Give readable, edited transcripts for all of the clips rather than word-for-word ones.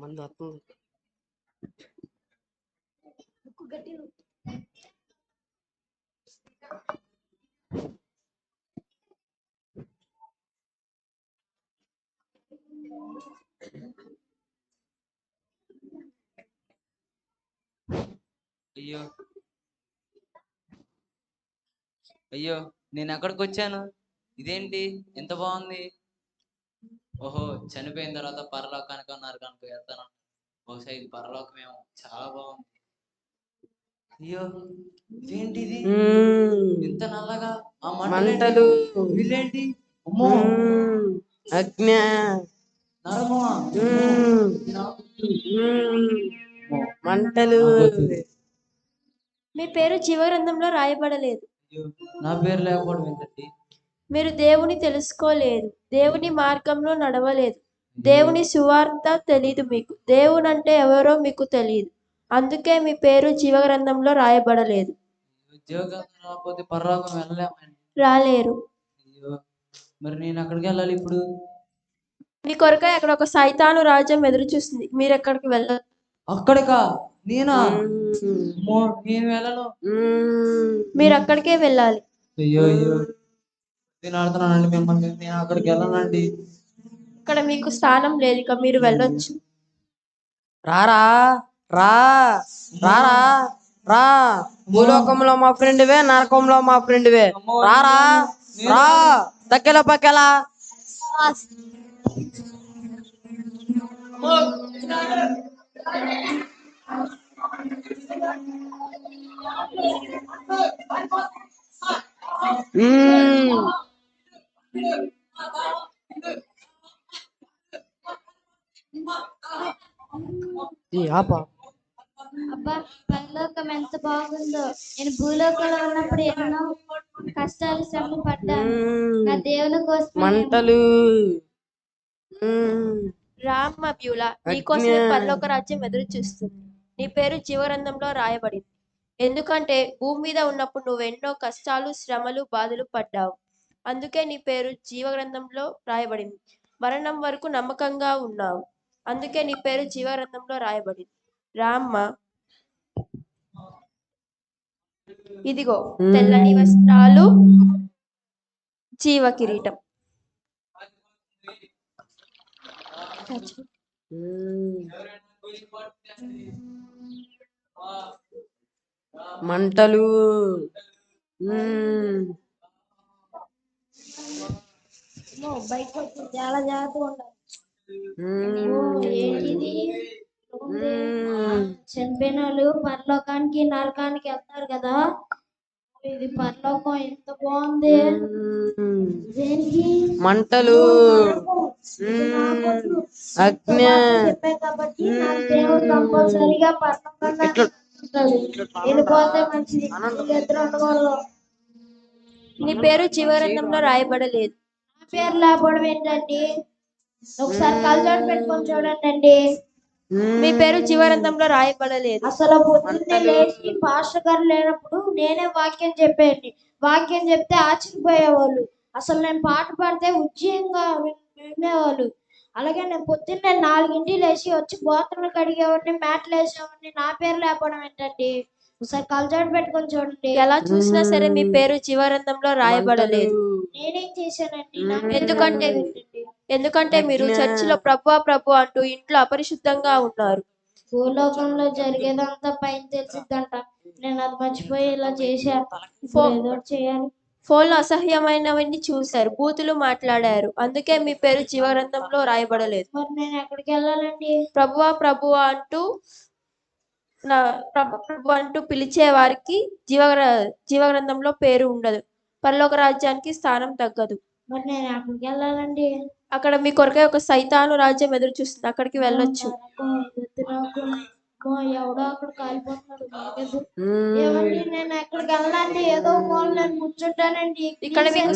మంది వస్తుంది. అయ్యో అయ్యో, నేను ఎక్కడికి వచ్చాను? ఇదేంటి ఎంత బాగుంది? ఓహో, చనిపోయిన తర్వాత పరలోకానికి నరకానికి వెళ్తాను. బహుశా ఇది పరలోకమేమో. చాలా బాగుంది. అయ్యో, ఇదేంటిది ఇంత నల్లగా? ఆ మంటలు వీళ్ళేంటి? అమ్మో, అగ్ని నరకమా? మంటలు. మీ పేరు జీవగ్రంథంలో రాయబడలేదు. నా పేరు లేకపోవడం ఏంటండి? మీరు దేవుని తెలుసుకోలేదు, దేవుని మార్గంలో నడవలేదు, దేవుని సువార్త తెలీదు మీకు, దేవుడు అంటే ఎవరో మీకు తెలియదు, అందుకే మీ పేరు జీవగ్రంథంలో రాయబడలేదు. జీవగ్రంథం రాకపోతే పరలోకం వెళ్ళలేమండి. రాలేరు. అయ్యో, మరి నేను అక్కడికి వెళ్ళాలి ఇప్పుడు? మీ కొరకై అక్కడ ఒక సైతాను రాజ్యం ఎదురు చూస్తుంది, మీరు ఎక్కడికి వెళ్ళాలి. అక్కడికా? నేనా? నేను వెళ్ళను. మీరు అక్కడికే వెళ్ళాలి. అయ్యో అయ్యో, నేను ఆడుతున్నానండి మిమ్మల్ని, నేను అక్కడికి వెళ్ళనండి. ఇక్కడ మీకు స్థానం లేదు, ఇక మీరు వెళ్ళొచ్చు. రారా రా రారా రా. భూలోకంలో మా ఫ్రెండ్వే, నరకంలో మా ఫ్రెండ్వే. రారా రా, తక్కెలా పక్కెలా. అబ్బా, పరలోకం ఎంత బాగుందో. నేను భూలోకంలో ఉన్నప్పుడు ఎన్నో కష్టాలు శ్రమలు పడ్డాను. నా దేవుని కోసం మంటలు. రామ్మ బ్యూలా, నీకోసమే పరలోక రాజ్యం ఎదురు చూస్తుంది. నీ పేరు జీవగ్రంథంలో రాయబడింది, ఎందుకంటే భూమి మీద ఉన్నప్పుడు నువ్వెన్నో కష్టాలు శ్రమలు బాధలు పడ్డావు. అందుకే నీ పేరు జీవగ్రంథంలో రాయబడింది. మరణం వరకు నమ్మకంగా ఉన్నావు, అందుకే నీ పేరు జీవగ్రంథంలో రాయబడింది. రామ్మ, ఇదిగో తెల్లని వస్త్రాలు, జీవ కిరీటం. మంటలు. బయట చాలా జాగ్రత్తగా ఉండాలి. ఏంటిది? చనిపోయిన వాళ్ళు పరలోకానికి నరకానికి వెళ్తారు కదా, ఇది పరలోకం ఎంత బాగుంది. దేనికి? మంటలు. అగ్ని. చెప్పాయి కాబట్టి నాకు దేవుడు కంపల్సరిగా పరలోకంగా వెళ్ళిపోతే మంచిది. ఇద్దరు ఉండకూడదు. నీ పేరు జీవగ్రంథంలో రాయబడలేదు. నా పేరు లేకపోవడం ఏంటండి? ఒకసారి కళ్ళజోడు పెట్టుకొని చూడండి. మీ పేరు జీవగ్రంథంలో రాయబడలేదు. అసలు పొద్దున్నే లేచి పాస్టర్ గారు లేనప్పుడు నేనే వాక్యం చెప్పేయండి. వాక్యం చెప్తే ఆశ్చర్యపోయేవాళ్ళు. అసలు నేను పాట పాడితే ఉజ్జయంగా వినేవాళ్ళు. అలాగే నేను పొద్దున్నే 4 లేచి వచ్చి బోతలు కడిగేవాడిని, మ్యాట్లు వేసేవాడిని. నా పేరు లేకపోవడం ఏంటండి? ఒకసారి కళ్ళజోడు పెట్టుకొని చూడండి. ఎలా చూసినా సరే మీ పేరు జీవగ్రంథంలో రాయబడలేదు. నేనేం చేశానండి? ఎందుకంటే మీరు చర్చిలో ప్రభువా ప్రభు అంటూ ఇంట్లో అపరిశుద్ధంగా ఉన్నారు. భూలోకంలో జరిగేదంతా పైన తెలిసిద్దంట. నేను అది మర్చిపోయి ఇలా చేశా. ఏదో చేయాలి. ఫోన్లో అసహ్యమైనవన్నీ చూశారు, బూతులు మాట్లాడారు, అందుకే మీ పేరు జీవగ్రంథంలో రాయబడలేదు. మరి నేను ఎక్కడికి వెళ్ళాలండి? ప్రభువా ప్రభువా అంటూ ప్రభు అంటూ పిలిచే వారికి జీవగ్రంథంలో పేరు ఉండదు, పరలోక రాజ్యానికి స్థానం తగ్గదు. మరి నేను ఎక్కడికి వెళ్ళాలండి? అక్కడ మీ కొరకే ఒక సైతాను రాజ్యం ఎదురు చూస్తుంది, అక్కడికి వెళ్ళొచ్చు. ఎవడో అక్కడ కాలిపోతున్నాడు. ఏమండి, నేను ఎక్కడికి వెళ్ళాలండి? ఏదో మూల నేను కూర్చుంటానండి. ఇక్కడ మీకు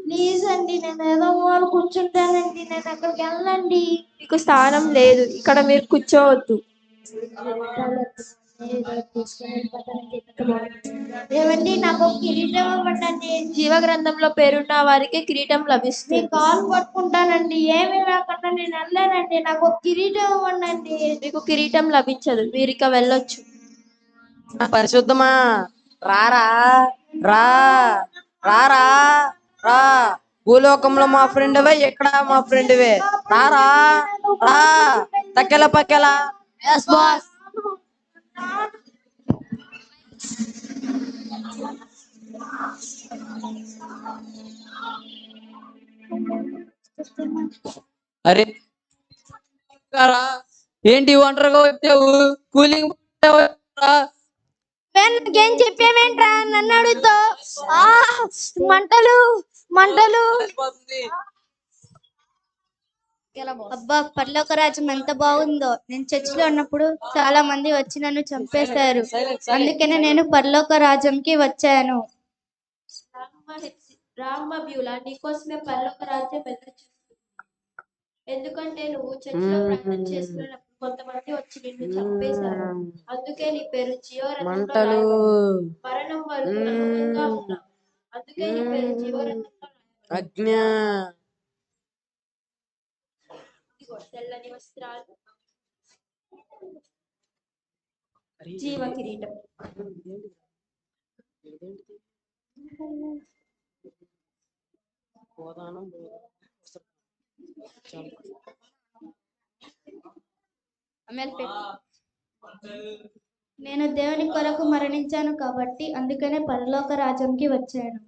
ప్లీజ్ అండి, నేను ఏదో మూల కూర్చుంటానండి. నేను ఎక్కడికి వెళ్ళండి? మీకు స్థానం లేదు, ఇక్కడ మీరు కూర్చోవద్దు. ఏమండి నాకు ఒక కిరీటం ఇవ్వండి. జీవ గ్రంథంలో పేరున్న వారికి కిరీటం మీ లభిస్తుంది. కాలు పట్టుకుంటానండి. ఏమి లేకుండా నేను వెళ్ళానండి. నాకు ఒక కిరీటం ఇవ్వండి. మీకు కిరీటం లభించదు, మీరిక వెళ్ళొచ్చు. పరిశుద్ధమా రారా రా రారా రా భూలోకంలో మా ఫ్రెండ్వే ఇక్కడ మా ఫ్రెండ్వే రారా రా తక్కెల పక్కెల అరే రా. ఏంటి ఒంటరిగా వచ్చావు? కూలింగ్ నాకేం చెప్పావేంట్రా నన్ను అడుగుతావు? మంటలు మంటలు. అబ్బా పరలోక రాజ్యం ఎంత బాగుందో. నేను చర్చిలో ఉన్నప్పుడు చాలా మంది వచ్చి నన్ను చంపేశారు. అందుకనే నేను పరలోక రాజ్యంకి వచ్చాను. రామ్మ బ్యూలా, నీకోసమే పరలోక రాజ్యం ఎదురు చూస్తుంది. ఎందుకంటే నువ్వు చర్చిలో ప్రార్థన చేస్తున్నప్పుడు కొంతమంది వచ్చి నిన్ను చంపేశారు. అందుకే నీ పేరు జీవరత్నంలో మంటలు రాయబడింది. మరణం వరకు నమ్మకంగా ఉన్నావు. అందుకే నీ పేరు జీవరత్నంలో రాయబడింది. అజ్ఞ ఇదిగో తెల్లని వస్త్రాలు, జీవ కిరీటం. నేను దేవుని కొరకు మరణించాను కాబట్టి అందుకనే పరలోక రాజ్యంకి వచ్చాను.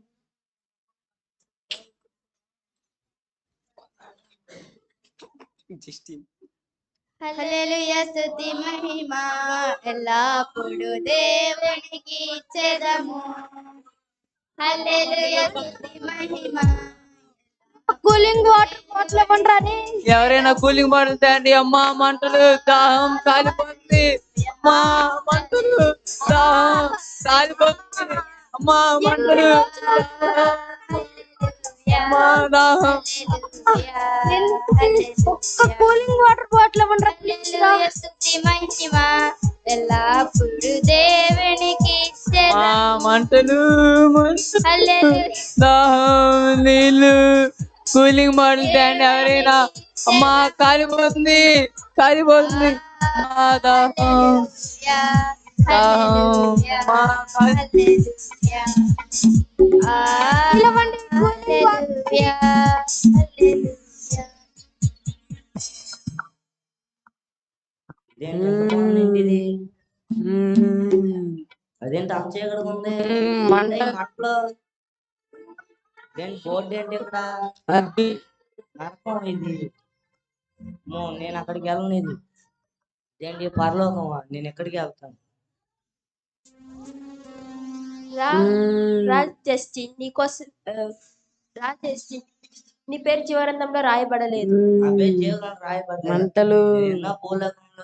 హల్లెలూయా స్తుతి మహిమ ఎల్లప్పుడు దేవునికి ఇచ్చెదము. హల్లెలూయా స్తుతి మహిమ. కూలింగ్ వాటర్ బాటిల్ ఇవ్వండి. ఎవరైనా కూలింగ్ బాటిల్ తేండి. అమ్మా మంటలు, దాహం కాలిపోతుంది. అమ్మా మంటలు, దాహం కాలిపోతుంది. అమ్మా మంటలు, అమ్మా దాహం. ఒక్క కూలింగ్ వాటర్ బాటిల్ ఇవ్వండి. హల్లెలూయా స్తుతి మహిమ ఎల్లప్పుడు దేవునికి ఇచ్చెదము. మంటలు, హల్లెలూయా దాహం, నీళ్ళు, కూలింగ్ బాటిల్ తేండి ఎవరైనా. అమ్మా కాలిపోతుంది, కాలిపోతుంది. అమ్మా దాహం, దాహం. అమ్మా హల్లెలూయా హల్లెలూయా హల్లెలూయా. అదేంటి అంత చీకటిగా ఉంది? మంటలు దేని బోర్డు ఏంటి ఇక్కడ? నరకం ఇది. నేను అక్కడికి వెళ్ళలేదు. ఏంటి పరలోకమా? నేను ఎక్కడికి వెళ్తాను? రాజ్ జస్టిన్ నీకోసం రాజ్ జస్టిన్, నీ పేరు జీవగ్రంథంలో రాయబడలేదు. అవే జీవనం రాయబడ్డాయి. మంటలు ఎన్నో భూలోకంలో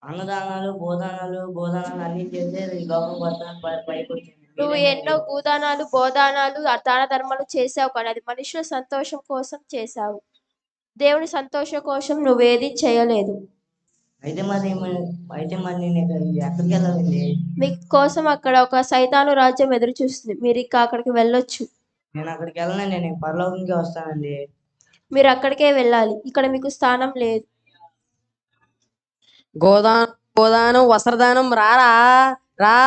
అన్నదానాలు బోధనాలు అన్ని చేసే ఈ లోకం పైకి వచ్చింది. నువ్వు ఎన్నో భూదానాలు, బోధానాలు, దాన ధర్మాలు చేసావు, కానీ అది మనుషుల సంతోషం కోసం చేశావు. దేవుని సంతోషం కోసం నువ్వేది చేయలేదు. అయితే మరి నేను ఎక్కడికి వెళ్ళాలండి? మీకోసం అక్కడ ఒక సైతాను రాజ్యం ఎదురు చూస్తుంది. మీరు ఇక అక్కడికి వెళ్ళొచ్చు. నేను అక్కడికి వెళ్ళనండి. నేను పరలోకంకి వస్తానండి. మీరు అక్కడికే వెళ్ళాలి. ఇక్కడ మీకు స్థానం లేదు. గోదానం వస్త్రదానం రారా రా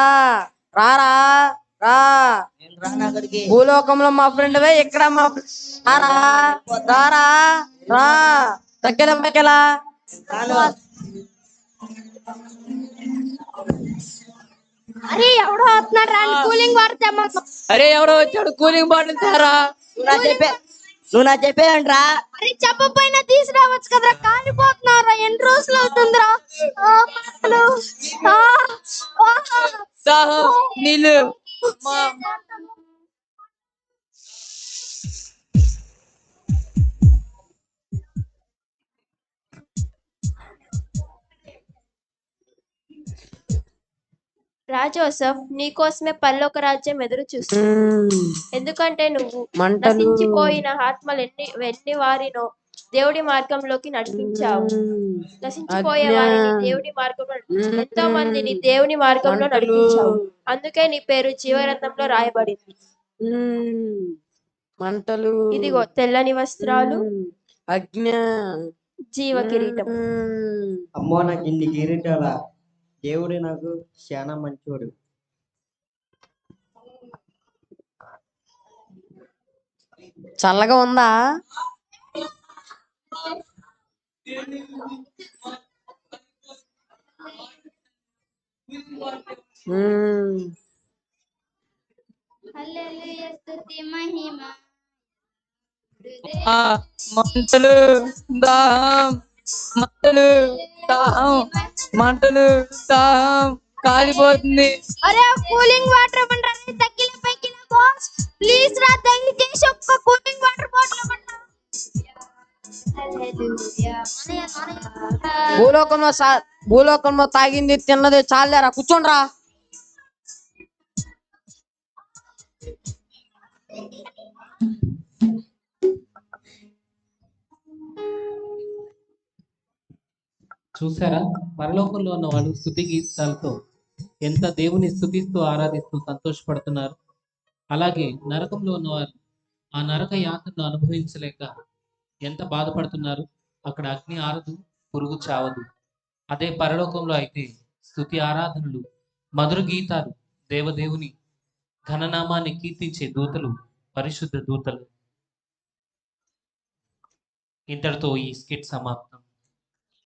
రారా రా నేను రాను అక్కడికి. భూలోకంలో మా ఫ్రెండ్వే ఇక్కడ మా రారా రారా రా తక్కెల పక్కెల అరే ఎవడో వస్తున్నాడు రా, కూలింగ్ వాటర్ తెమ్మను. అరే ఎవరో వచ్చాడు, కూలింగ్ బాటిల్ తేరా. నువ్వు నా చెప్పేయంట్రా. అరే చెప్పపోయినా తీసుకురావచ్చు కదరా, కాలిపోతున్నారా? ఎన్ని రోజులు అవుతుందిరా? మంటలు, దాహం, నీళ్ళు. అమ్మా రాజోసఫ్, నీకోసమే పరలోక రాజ్యం ఎదురు చూస్తుంది. ఎందుకంటే నువ్వు మంటలు నశించిపోయిన ఆత్మలు ఎన్ని వారినో దేవుడి మార్గంలోకి నడిపించావు. నశించిపోయే అజ్ఞా. వారిని దేవుడి మార్గంలో నడిపించావు. ఎంతో మందిని దేవుని మార్గంలో మంటలు. నడిపించావు. అందుకే నీ పేరు జీవగ్రంథంలో రాయబడింది. మంటలు. ఇదిగో తెల్లని వస్త్రాలు, అజ్ఞ. జీవ కిరీటం. అమ్మో నాకు ఇన్ని కిరీటాలా. దేవుడు నాకు చాలా మంచోడు. చల్లగా ఉందా? హల్లెలూయా స్తుతి మహిమ మంటలు దాహం, మంటలు దాహం, మంటలు దాహం కాలిపోతుంది. అరే కూలింగ్ వాటర్ ఇవ్వండి తగ్గిన పైకి బాస్ ప్లీజ్ రా దయచేసి ఒక్క కూలింగ్ వాటర్ బాటిల్ ఇవ్వండి. హల్లెలూయా భూలోకంలో తాగింది తిన్నది చాలేరా, కూర్చోండ్రా. చూసారా, పరలోకంలో ఉన్న వాళ్ళు స్తుతి గీతాలతో ఎంత దేవుని స్తుతిస్తూ ఆరాధిస్తూ సంతోషపడుతున్నారు. అలాగే నరకంలో ఉన్నవారు ఆ నరక యాతనను అనుభవించలేక ఎంత బాధపడుతున్నారు. అక్కడ అగ్ని ఆరదు, పురుగు చావదు. అదే పరలోకంలో అయితే స్తుతి ఆరాధనలు, మధుర గీతాలు, దేవదేవుని ఘననామాన్ని కీర్తించే దూతలు, పరిశుద్ధ దూతలు. ఇంతటితో ఈ స్కిట్ సమాప్తం.